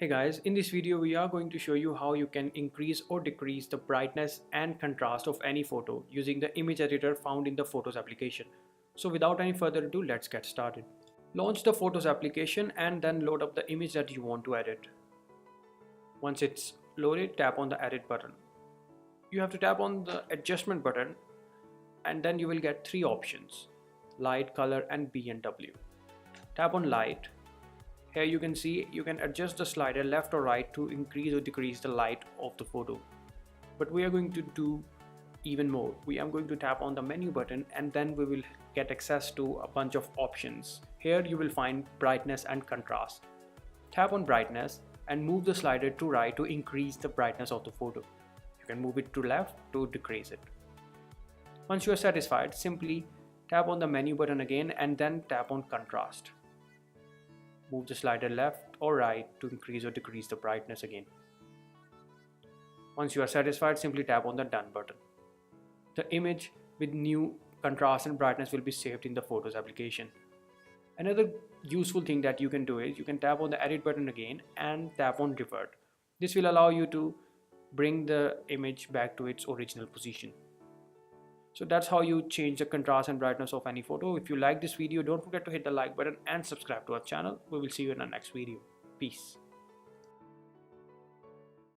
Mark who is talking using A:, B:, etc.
A: Hey guys, in this video we are going to show you how you can increase or decrease the brightness and contrast of any photo using the image editor found in the Photos application. So without any further ado, let's get started. Launch the Photos application and then load up the image that you want to edit. Once it's loaded, tap on the edit button. You have to tap on the adjustment button and then you will get three options: light, color and B and W. Tap on light. Here you can see you can adjust the slider left or right to increase or decrease the light of the photo. But we are going to do even more. We are going to tap on the menu button and then we will get access to a bunch of options. Here you will find brightness and contrast. Tap on brightness and move the slider to right to increase the brightness of the photo. You can move it to left to decrease it. Once you are satisfied, simply tap on the menu button again and then tap on contrast. Move the slider left or right to increase or decrease the brightness again. Once you are satisfied, simply tap on the done button. The image with new contrast and brightness will be saved in the Photos application. Another useful thing that you can do is you can tap on the edit button again and tap on revert. This will allow you to bring the image back to its original position. So that's how you change the contrast and brightness of any photo. If you like this video, don't forget to hit the like button and subscribe to our channel. We will see you in our next video. Peace.